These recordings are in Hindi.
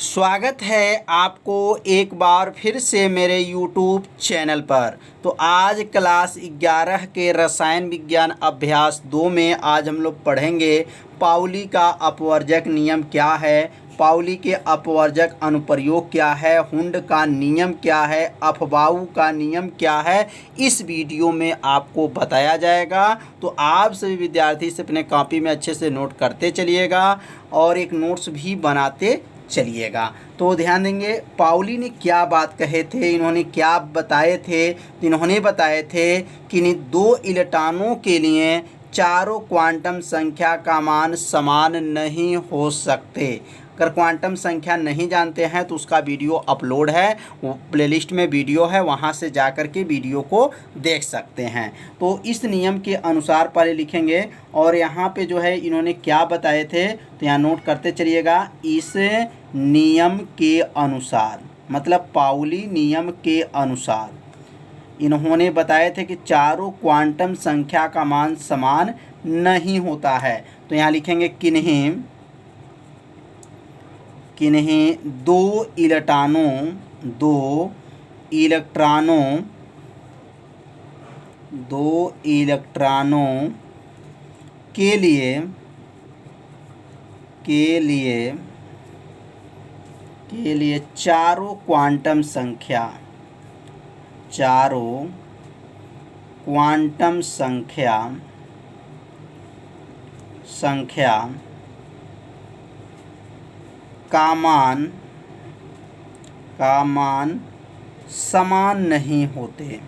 स्वागत है आपको एक बार फिर से मेरे YouTube चैनल पर। तो आज क्लास 11 के रसायन विज्ञान अभ्यास 2 में आज हम लोग पढ़ेंगे पाउली का अपवर्जक नियम क्या है, पाउली के अपवर्जक अनुप्रयोग क्या है, हुंड का नियम क्या है, अफबाऊ का नियम क्या है। इस वीडियो में आपको बताया जाएगा। तो आप सभी विद्यार्थी से अपने कॉपी में अच्छे से नोट करते चलिएगा और एक नोट्स भी बनाते चलिएगा। तो ध्यान देंगे पाउली ने क्या बात कहे थे, इन्होंने क्या बताए थे। तो इन्होंने बताए थे कि इन दो इलेक्ट्रॉनों के लिए चारों क्वांटम संख्या का मान समान नहीं हो सकते। अगर क्वांटम संख्या नहीं जानते हैं तो उसका वीडियो अपलोड है, वो प्लेलिस्ट में वीडियो है, वहाँ से जा कर के वीडियो को देख सकते हैं। तो इस नियम के अनुसार पहले लिखेंगे और यहाँ पे जो है इन्होंने क्या बताए थे तो यहाँ नोट करते चलिएगा। इस नियम के अनुसार मतलब पाउली नियम के अनुसार इन्होंने बताए थे कि चारों क्वांटम संख्या का मान समान नहीं होता है। तो यहाँ लिखेंगे किन्हीं दो इलेक्ट्रॉनों के लिए चारों क्वांटम संख्या का मान समान नहीं होते।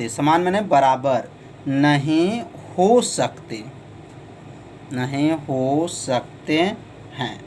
समान माने बराबर नहीं हो सकते हैं।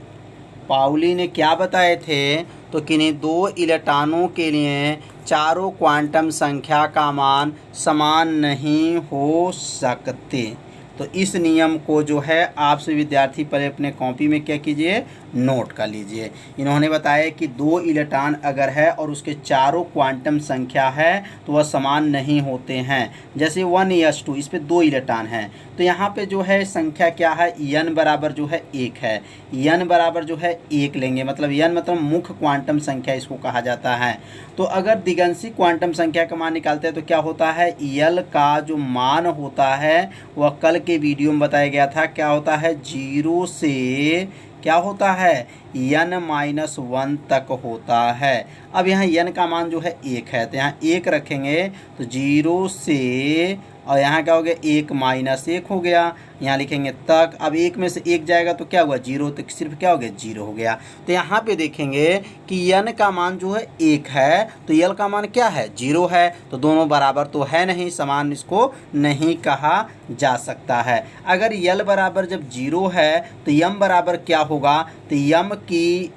पाउली ने क्या बताए थे तो किन्हीं दो इलेक्ट्रॉनों के लिए चारों क्वांटम संख्या का मान समान नहीं हो सकते। तो इस नियम को जो है आपसे विद्यार्थी पहले अपने कॉपी में क्या कीजिए, नोट कर लीजिए। इन्होंने बताया कि दो इलेक्ट्रॉन अगर है और उसके चारों क्वांटम संख्या है तो वह समान नहीं होते हैं। जैसे 1s2 इस पे दो इलेक्ट्रॉन हैं तो यहाँ पे जो है संख्या क्या है, n बराबर जो है 1 है। n बराबर जो है 1 लेंगे, मतलब n मतलब मुख्य क्वांटम संख्या इसको कहा जाता है। तो अगर दिगंशी क्वांटम संख्या का मान निकालते हैं तो क्या होता है, l का जो मान होता है वह कल के वीडियो में बताया गया था, क्या होता है 0 से क्या होता है n-1 तक होता है। अब यहाँ n का मान जो है 1 है तो यहाँ 1 रखेंगे तो 0 से और यहाँ क्या हो गया 1-1 हो गया। यहाँ लिखेंगे तक। अब 1 में से 1 जाएगा तो क्या हुआ 0, तो सिर्फ क्या हो गया 0 हो गया। तो यहाँ पे देखेंगे कि n का मान जो है 1 है तो l का मान क्या है 0 है। तो दोनों बराबर तो है नहीं, समान इसको नहीं कहा जा सकता है। अगर l बराबर जब 0 है तो m बराबर क्या होगा, तो m की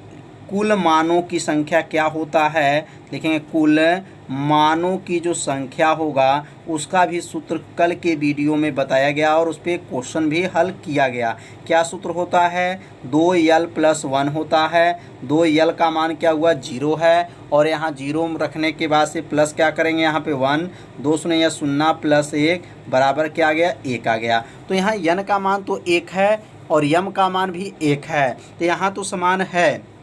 कुल मानों की संख्या क्या होता है, देखेंगे कुल मानों की जो संख्या होगा उसका भी सूत्र कल के वीडियो में बताया गया और उस पर क्वेश्चन भी हल किया गया। क्या सूत्र होता है, 2l+1 होता है। 2l का मान क्या हुआ 0 है और यहाँ 0 रखने के बाद से प्लस क्या करेंगे, यहाँ पे 1, 2 शून्य या 0 + 1 बराबर क्या आ गया 1 आ गया। तो यहाँ n का मान तो 1 है और m का मान भी 1 है तो यहाँ तो समान है।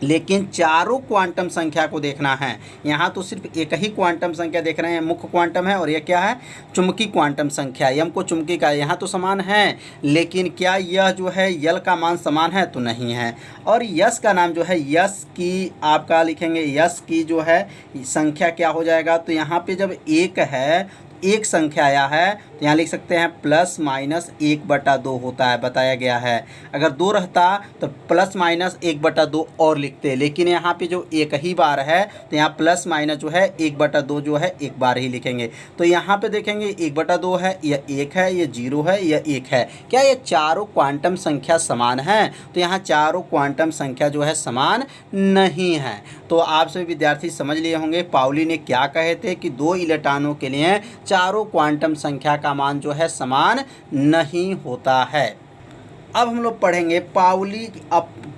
लेकिन चारों क्वांटम संख्या को देखना है। यहाँ तो सिर्फ एक ही क्वांटम संख्या देख रहे हैं, मुख्य क्वांटम है और ये क्या है चुंबकीय क्वांटम संख्या, यम को चुंबकीय का। यहाँ तो समान है लेकिन क्या यह जो है यल का मान समान है तो नहीं है। और यस का नाम जो है यस की आपका लिखेंगे, यस की जो है संख्या क्या हो जाएगा, तो यहाँ पे जब 1 है एक संख्या आया है तो यहाँ लिख सकते हैं +-1/2 होता है, बताया गया है। अगर 2 रहता तो +-1/2 और लिखते, लेकिन यहाँ पे जो एक ही बार है तो यहाँ +- जो है 1/2 जो है एक बार ही लिखेंगे। तो यहाँ पे देखेंगे 1/2 है, यह 1 है, यह 0 है, यह 1 है। क्या ये चारों क्वांटम संख्या समान है, तो यहाँ चारों क्वांटम संख्या जो है समान नहीं है। तो आप सभी विद्यार्थी समझ लिए होंगे पाउली ने क्या कहे थे कि दो इलेक्ट्रॉनों के लिए चारों क्वांटम संख्या का मान जो है समान नहीं होता है। अब हम लोग पढ़ेंगे पाउली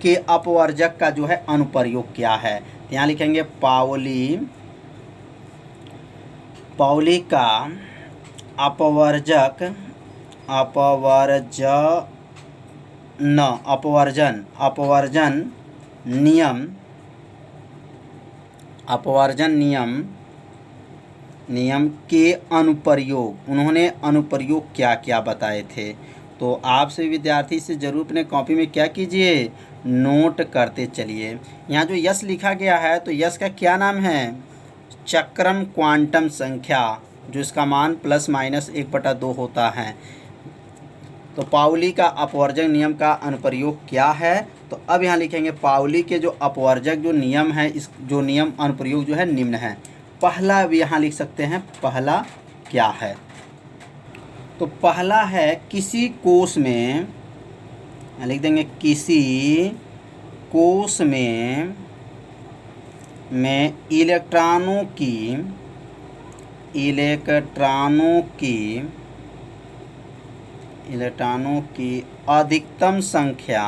के अपवर्जक का जो है अनुप्रयोग क्या है। यहाँ लिखेंगे पाउली का अपवर्जक न अपवर्जन अपवर्जन नियम अपवर्जन नियम के अनुप्रयोग, उन्होंने अनुप्रयोग क्या क्या बताए थे। तो आप सभी विद्यार्थी से ज़रूर अपने कॉपी में क्या कीजिए, नोट करते चलिए। यहाँ जो यस लिखा गया है तो यस का क्या नाम है, चक्रम क्वांटम संख्या, जो इसका मान ±1/2 होता है। तो पाउली का अपवर्जक नियम का अनुप्रयोग क्या है, तो अब यहाँ लिखेंगे पाउली के जो अपवर्जक जो नियम है, इस जो नियम अनुप्रयोग जो है निम्न है। पहला भी यहाँ लिख सकते हैं, पहला क्या है, तो पहला है किसी कोश में, लिख देंगे किसी कोश में इलेक्ट्रॉनों की अधिकतम संख्या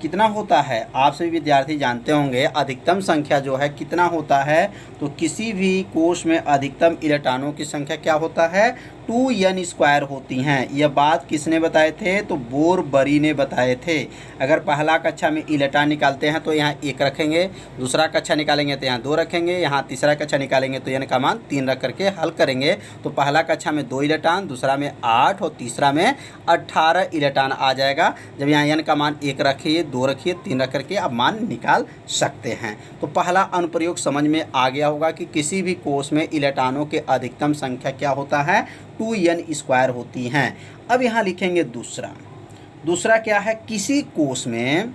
कितना होता है। आप सभी विद्यार्थी जानते होंगे अधिकतम संख्या जो है कितना होता है, तो किसी भी कोश में अधिकतम इलेक्ट्रॉनों की संख्या क्या होता है, 2n² होती हैं। यह बात किसने बताए थे, तो बोरबरी ने बताए थे। अगर पहला कक्षा में इलेक्ट्रॉन निकालते हैं तो यहाँ 1 रखेंगे, दूसरा कक्षा निकालेंगे तो यहाँ 2 रखेंगे, यहाँ तीसरा कक्षा निकालेंगे तो n का मान 3 रख करके हल करेंगे। तो पहला कक्षा में 2 इलेक्ट्रॉन, दूसरा में 8 और तीसरा में 18 इलेक्ट्रॉन आ जाएगा। जब यहाँ n का मान 1 रखिए, 2 रखिए, 3 रख करके आप मान निकाल सकते हैं। तो पहला अनुप्रयोग समझ में आ गया होगा कि किसी भी कोश में इलेक्ट्रॉनों के अधिकतम संख्या क्या होता है, 2n² होती हैं। अब यहाँ लिखेंगे दूसरा क्या है, किसी कोश में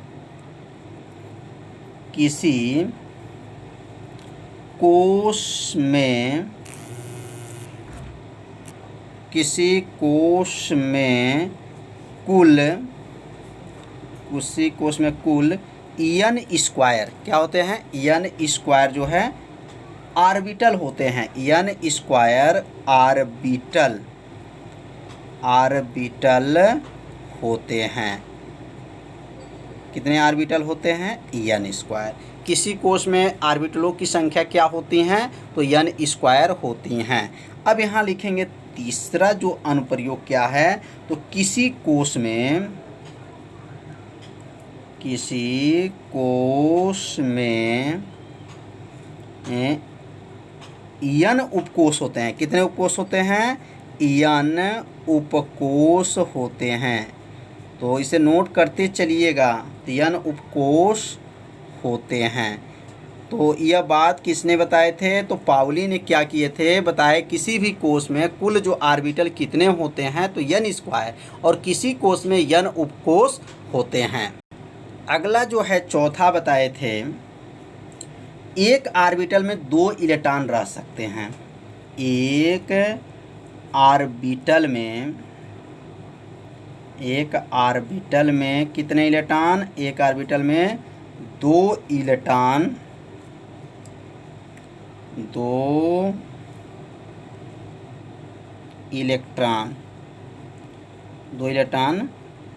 कुल n² क्या होते हैं, n² जो है ऑर्बिटल होते हैं, n² ऑर्बिटल होते हैं। कितने ऑर्बिटल होते हैं, n²। किसी कोश में ऑर्बिटलों की संख्या क्या होती हैं, तो n² होती हैं। अब यहाँ लिखेंगे तीसरा जो अनुप्रयोग क्या है, तो किसी कोश में n उपकोष होते हैं। कितने उपकोष होते हैं, n उपकोष होते हैं। तो इसे नोट करते चलिएगा, n उपकोष होते हैं। तो यह बात किसने बताए थे, तो पाउली ने क्या किए थे, बताए किसी भी कोश में कुल जो ऑर्बिटल कितने होते हैं, तो n², और किसी कोश में n उपकोष होते हैं। अगला जो है चौथा बताए थे, एक ऑर्बिटल में 2 इलेक्ट्रॉन रह सकते हैं। एक ऑर्बिटल में कितने इलेक्ट्रॉन, एक ऑर्बिटल में 2 इलेक्ट्रॉन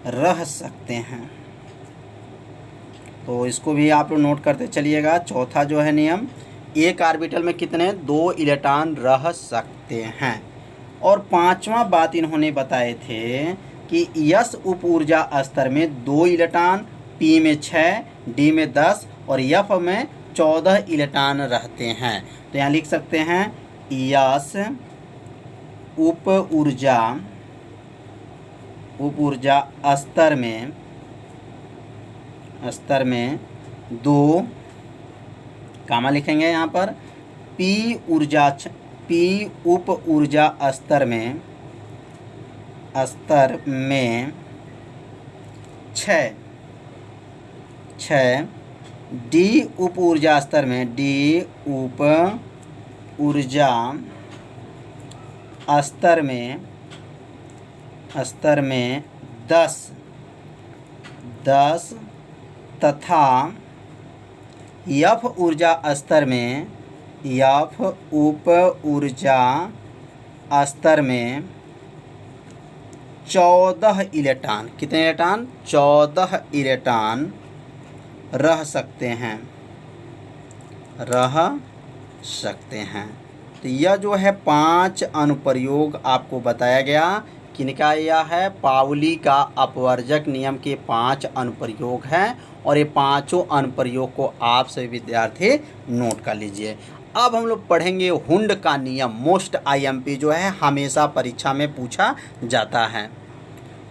रह सकते हैं। तो इसको भी आप लोग नोट करते चलिएगा। चौथा जो है नियम, एक ऑर्बिटल में कितने, 2 इलेक्ट्रॉन रह सकते हैं। और पांचवा बात इन्होंने बताए थे कि यस उप ऊर्जा स्तर में 2 इलेक्ट्रॉन, पी में 6, डी में 10 और एफ में 14 इलेक्ट्रॉन रहते हैं। तो यहाँ लिख सकते हैं यस उप ऊर्जा स्तर में 2, कामा लिखेंगे यहाँ पर, पी उप ऊर्जा स्तर में 6, डी उप ऊर्जा स्तर में 10 तथा एफ ऊर्जा स्तर में एफ उप ऊर्जा स्तर में 14 इलेक्ट्रॉन, कितने इलेक्ट्रॉन, 14 इलेक्ट्रॉन रह सकते हैं। तो यह जो है 5 अनुप्रयोग आपको बताया गया। किनका यह है? पाउली का अपवर्जक नियम के 5 अनुप्रयोग हैं और ये पांचों अनुप्रयोग को आप सभी विद्यार्थी नोट कर लीजिए। अब हम लोग पढ़ेंगे हुंड का नियम। मोस्ट आईएमपी जो है हमेशा परीक्षा में पूछा जाता है।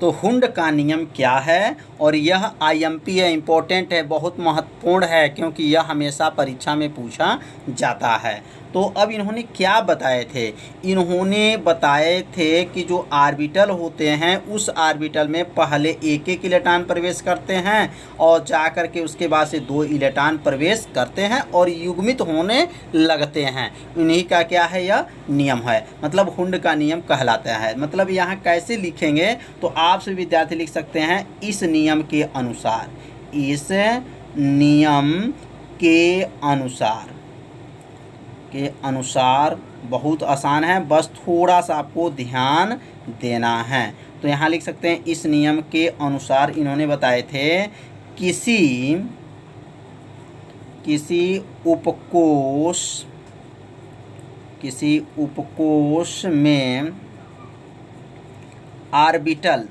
तो हुंड का नियम क्या है और यह आईएमपी है, इम्पोर्टेंट है, बहुत महत्वपूर्ण है क्योंकि यह हमेशा परीक्षा में पूछा जाता है। तो अब इन्होंने क्या बताए थे? इन्होंने बताए थे कि जो ऑर्बिटल होते हैं उस ऑर्बिटल में पहले एक एक इलेक्ट्रॉन प्रवेश करते हैं और जा कर के उसके बाद से 2 इलेक्ट्रॉन प्रवेश करते हैं और युग्मित होने लगते हैं। इन्हीं का क्या है? यह नियम है, मतलब हुंड का नियम कहलाता है। मतलब यहाँ कैसे लिखेंगे तो आप सभी विद्यार्थी लिख सकते हैं इस नियम के अनुसार। इस नियम के अनुसार बहुत आसान है, बस थोड़ा सा आपको ध्यान देना है। तो यहाँ लिख सकते हैं इस नियम के अनुसार इन्होंने बताए थे किसी उपकोष में ऑर्बिटल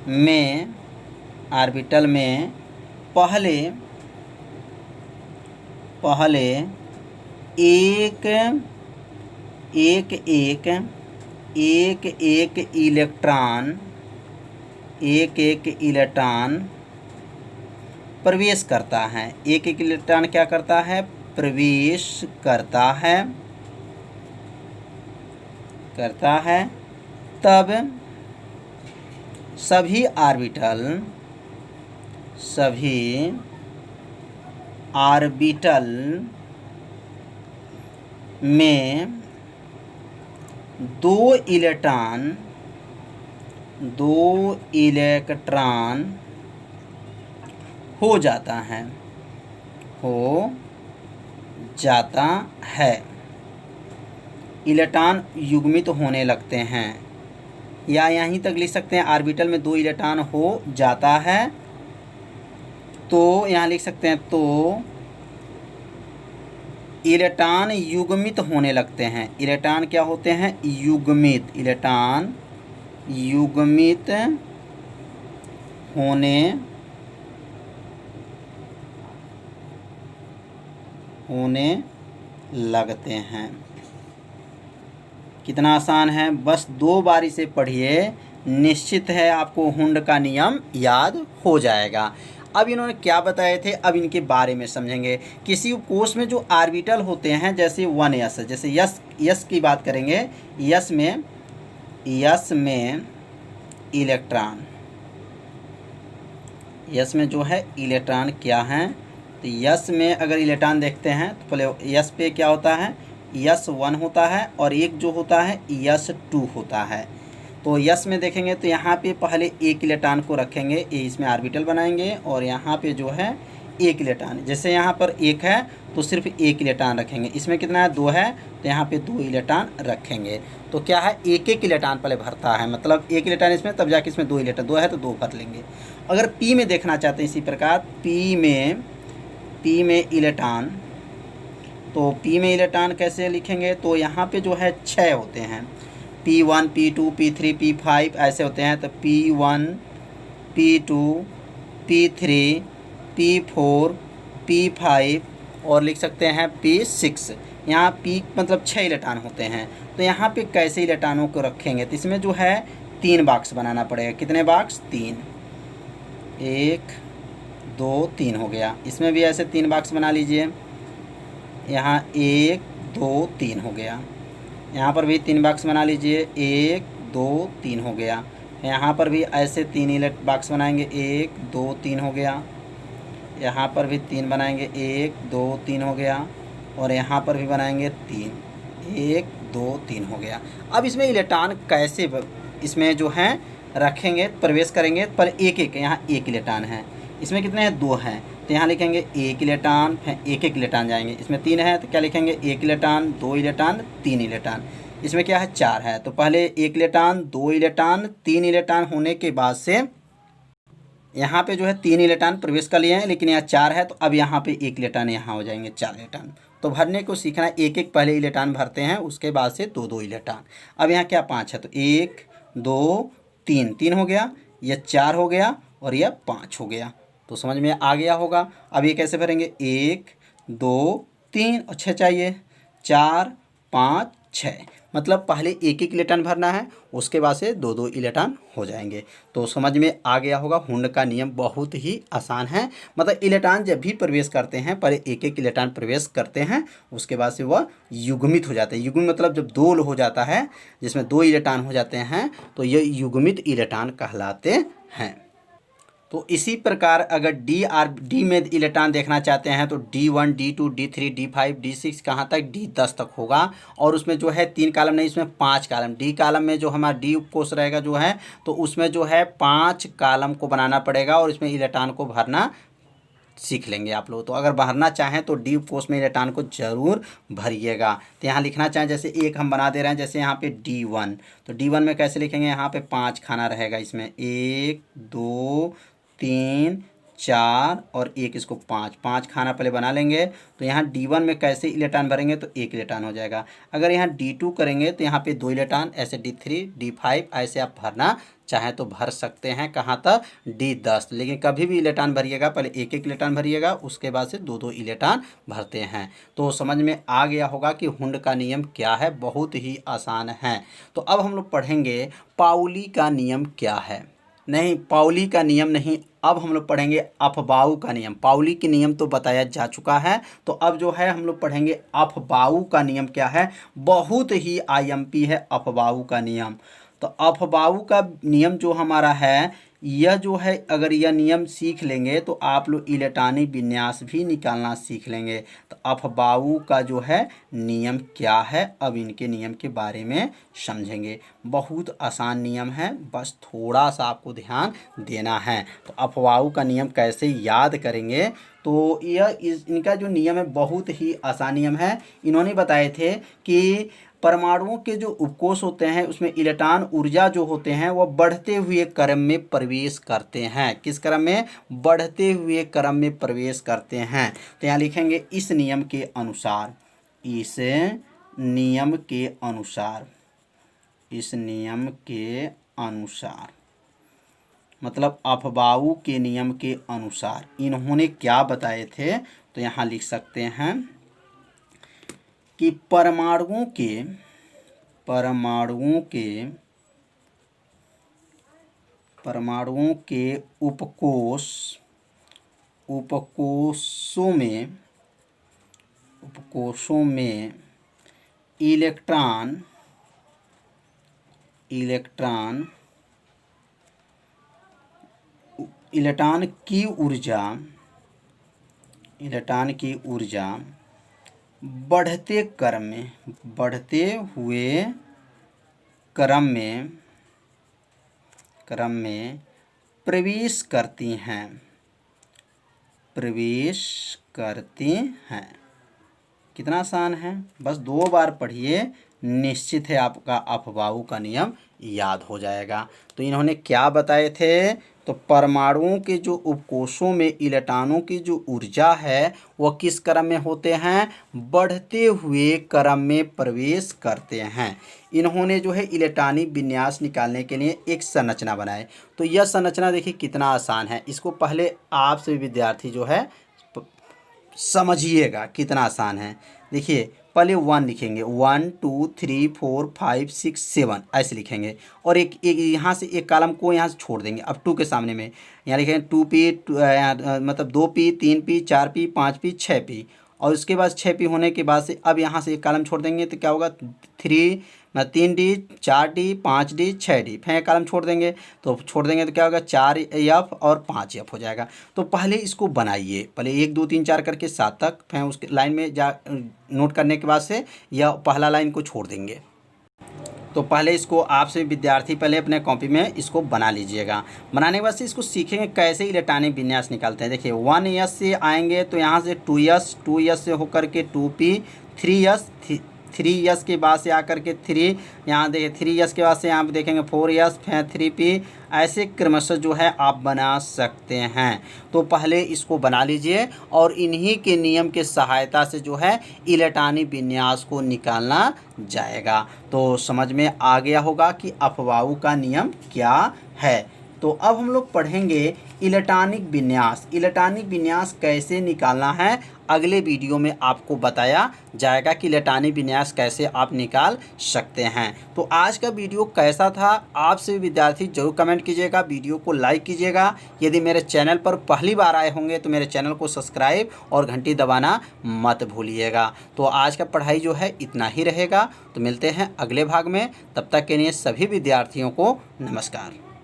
में पहले एक इलेक्ट्रॉन प्रवेश करता है। एक इलेक्ट्रॉन क्या करता है? प्रवेश करता है। तब सभी ऑर्बिटल में 2 इलेक्ट्रॉन हो जाता है। इलेक्ट्रॉन युग्मित होने लगते हैं, या यहीं तक लिख सकते हैं ऑर्बिटल में 2 इलेक्ट्रॉन हो जाता है। तो यहाँ लिख सकते हैं तो इलेक्ट्रॉन युग्मित होने लगते हैं। इलेक्ट्रॉन क्या होते हैं? युग्मित। इलेक्ट्रॉन युग्मित होने लगते हैं। कितना आसान है, बस 2 बारी से पढ़िए, निश्चित है आपको हुंड का नियम याद हो जाएगा। अब इन्होंने क्या बताए थे, अब इनके बारे में समझेंगे। किसी उपकोष में जो ऑर्बिटल होते हैं, जैसे 1s, जैसे यस की बात करेंगे, यस में जो है इलेक्ट्रॉन क्या है? तो यस में अगर इलेक्ट्रॉन देखते हैं तो पहले यस पे क्या होता है? S1 होता है और एक जो होता है S2 होता है। तो यस में देखेंगे तो यहाँ पे पहले एक इलेक्ट्रॉन को रखेंगे, इसमें ऑर्बिटल बनाएंगे और यहाँ पे जो है एक इलेक्ट्रॉन, जैसे यहाँ पर एक है तो सिर्फ एक इलेक्ट्रॉन रखेंगे। इसमें कितना है? 2 है तो यहाँ पे 2 इलेक्ट्रॉन रखेंगे। तो क्या है? एक इलेक्ट्रॉन पहले भरता है, मतलब एक इलेक्ट्रॉन इसमें, तब जाके इसमें 2 इलेक्ट्रॉन, 2 है तो 2 भर लेंगे। अगर P में देखना चाहते हैं इसी प्रकार, P में इलेक्ट्रॉन, तो P में इलेक्ट्रॉन कैसे लिखेंगे? तो यहाँ पे जो है 6 होते हैं, P1 P2 P3 P5 ऐसे होते हैं। तो P1 P2 P3 P4 P5 और लिख सकते हैं P6। यहाँ P मतलब 6 इलेक्ट्रॉन होते हैं। तो यहाँ पे कैसे इलेक्ट्रॉनों को रखेंगे? तो इसमें जो है 3 बॉक्स बनाना पड़ेगा। कितने बॉक्स? 3, 1 2 3 हो गया। इसमें भी ऐसे 3 बॉक्स बना लीजिए। यहाँ 1 2 3 हो गया। यहाँ पर भी 3 बॉक्स बना लीजिए, 1 2 3 हो गया। यहाँ पर भी ऐसे 3 बॉक्स बनाएंगे, 1 2 3 हो गया। यहाँ पर भी 3 बनाएंगे, 1 2 3 हो गया। और यहाँ पर भी बनाएंगे 3, 1 2 3 हो गया। अब इसमें इलेक्ट्रॉन कैसे इसमें जो है रखेंगे, प्रवेश करेंगे, पर एक यहाँ एक इलेक्ट्रॉन है, इसमें कितने हैं? 2 हैं। तो यहाँ लिखेंगे एक इलेक्ट्रॉन, एक इलेक्ट्रॉन जाएंगे। इसमें 3 है तो क्या लिखेंगे? 1 इलेक्ट्रॉन, 2 इलेक्ट्रॉन, 3 इलेक्ट्रॉन। इसमें क्या है? 4 है। तो पहले 1 इलेक्ट्रॉन, 2 इलेक्ट्रॉन, 3 इलेक्ट्रॉन होने के बाद से यहाँ पे जो है 3 इलेक्ट्रॉन प्रवेश कर लिए हैं, लेकिन यहाँ 4 है, तो अब यहाँ पे 1 इलेक्ट्रॉन यहाँ हो जाएंगे 4 इलेक्ट्रॉन। तो भरने को सीखना, एक एक पहले इलेक्ट्रॉन भरते हैं, उसके बाद से 2 इलेक्ट्रॉन। अब यहाँ क्या 5 है, तो 1 2 3, 3 हो गया, यह 4 हो गया और यह 5 हो गया। तो समझ में आ गया होगा। अब ये कैसे भरेंगे, 1 2 3 और 6 चाहिए, 4 5 6, मतलब पहले एक एक इलेक्ट्रॉन भरना है, उसके बाद से 2 इलेक्ट्रॉन हो जाएंगे। तो समझ में आ गया होगा। हुंड का नियम बहुत ही आसान है, मतलब इलेक्ट्रॉन जब भी प्रवेश करते हैं पहले एक एक इलेक्ट्रॉन प्रवेश करते हैं, उसके बाद से वह युग्मित हो जाते हैं। युग्मित मतलब जब 2 हो जाता है, जिसमें 2 इलेक्ट्रॉन हो जाते हैं, तो ये युग्मित इलेक्ट्रॉन कहलाते हैं। तो इसी प्रकार अगर डी में इलेक्ट्रॉन देखना चाहते हैं तो D1 D2 D3 D5 D6 कहाँ तक, D10 तक होगा। और उसमें जो है 3 कॉलम नहीं, इसमें 5 कॉलम। डी कॉलम में जो हमारा डी उपकोष रहेगा जो है, तो उसमें जो है 5 कॉलम को बनाना पड़ेगा और इसमें इलेक्ट्रॉन को भरना सीख लेंगे आप लोग। तो अगर भरना चाहें तो डी उपकोष में इलेक्ट्रॉन को जरूर भरिएगा। तो यहाँ लिखना चाहें, जैसे एक हम बना दे रहे हैं, जैसे यहाँ पे D1, तो D1 में कैसे लिखेंगे, यहाँ पे 5 खाना रहेगा, इसमें 1 2 3 4 और 1, इसको 5 खाना पहले बना लेंगे। तो यहाँ D1 में कैसे इलेक्ट्रॉन भरेंगे, तो 1 इलेक्ट्रॉन हो जाएगा। अगर यहाँ D2 करेंगे तो यहाँ पे 2 इलेक्ट्रॉन, ऐसे D3 D5 ऐसे आप भरना चाहें तो भर सकते हैं। कहाँ तक, D10। लेकिन कभी भी इलेक्ट्रॉन भरिएगा पहले एक एक इलेक्ट्रॉन भरिएगा, उसके बाद से 2 इलेक्ट्रॉन भरते हैं। तो समझ में आ गया होगा कि हुंड का नियम क्या है, बहुत ही आसान है। तो अब हम लोग पढ़ेंगे पाउली का नियम क्या है। नहीं, पाउली का नियम नहीं, अब हम लोग पढ़ेंगे अफबाऊ का नियम। पाउली के नियम तो बताया जा चुका है, तो अब जो है हम लोग पढ़ेंगे अफबाऊ का नियम क्या है। बहुत ही आईएमपी है अफबाऊ का नियम। तो अफबाऊ का नियम जो हमारा है, यह जो है अगर यह नियम सीख लेंगे तो आप लोग इलेक्ट्रॉनिक विन्यास भी निकालना सीख लेंगे। तो अफबाऊ का जो है नियम क्या है, अब इनके नियम के बारे में समझेंगे। बहुत आसान नियम है, बस थोड़ा सा आपको ध्यान देना है। तो अफबाऊ का नियम कैसे याद करेंगे, तो यह इनका जो नियम है बहुत ही आसान नियम है। इन्होंने बताए थे कि परमाणुओं के जो उपकोष होते हैं उसमें इलेक्ट्रॉन ऊर्जा जो होते हैं वह बढ़ते हुए क्रम में प्रवेश करते हैं। किस क्रम में, बढ़ते हुए क्रम में प्रवेश करते हैं। तो यहाँ लिखेंगे इस नियम के अनुसार, इस नियम के अनुसार, इस नियम के अनुसार, मतलब अफबाऊ के नियम के अनुसार इन्होंने क्या बताए थे। तो यहाँ लिख सकते हैं कि परमाणुओं के उपकोषों में इलेक्ट्रॉन की ऊर्जा बढ़ते हुए क्रम में प्रवेश करती हैं। कितना आसान है, बस 2 बार पढ़िए, निश्चित है आपका अफबाऊ का नियम याद हो जाएगा। तो इन्होंने क्या बताए थे, तो परमाणुओं के जो उपकोषों में इलेक्ट्रॉनों की जो ऊर्जा है वह किस क्रम में होते हैं, बढ़ते हुए क्रम में प्रवेश करते हैं। इन्होंने जो है इलेक्ट्रॉनिक विन्यास निकालने के लिए एक संरचना बनाए। तो यह संरचना देखिए कितना आसान है, इसको पहले आप सभी विद्यार्थी जो है समझिएगा कितना आसान है। देखिए पहले 1 लिखेंगे, 1 2 3 4 5 6 7 ऐसे लिखेंगे, और एक यहाँ से एक कॉलम को यहाँ से छोड़ देंगे। अब 2 के सामने में यहाँ लिखेंगे 2p, मतलब 2p 3p 4p 5p 6p, और उसके बाद 6p होने के बाद से अब यहाँ से एक कॉलम छोड़ देंगे तो क्या होगा, 3d 4d 5d 6d, फिर एक कॉलम छोड़ देंगे तो क्या होगा, 4f और 5f हो जाएगा। तो पहले इसको बनाइए, पहले 1 2 3 4 करके 7 तक, फिर उसके लाइन में जा नोट करने के बाद से यह पहला लाइन को छोड़ देंगे। तो पहले इसको आपसे विद्यार्थी पहले अपने कॉपी में इसको बना लीजिएगा। बनाने के बाद से इसको सीखेंगे कैसे इलेक्ट्रॉनिक विन्यास निकालते हैं। देखिए 1s से आएंगे तो यहाँ से 2s से होकर के 2p, 3s 3s के बाद से आकर के 3, यहाँ देखिए 3s के बाद से यहाँ पे देखेंगे 4s, फिर 3p, ऐसे क्रमशः जो है आप बना सकते हैं। तो पहले इसको बना लीजिए और इन्हीं के नियम के सहायता से जो है इलेक्ट्रॉनिक विन्यास को निकालना जाएगा। तो समझ में आ गया होगा कि अफवाऊ का नियम क्या है। तो अब हम लोग पढ़ेंगे इलेक्ट्रॉनिक विन्यास। इलेक्ट्रॉनिक विन्यास कैसे निकालना है अगले वीडियो में आपको बताया जाएगा कि इलेक्ट्रॉनिक विन्यास कैसे आप निकाल सकते हैं। तो आज का वीडियो कैसा था आप सभी विद्यार्थी जरूर कमेंट कीजिएगा, वीडियो को लाइक कीजिएगा। यदि मेरे चैनल पर पहली बार आए होंगे तो मेरे चैनल को सब्सक्राइब और घंटी दबाना मत भूलिएगा। तो आज का पढ़ाई जो है इतना ही रहेगा। तो मिलते हैं अगले भाग में, तब तक के लिए सभी विद्यार्थियों को नमस्कार।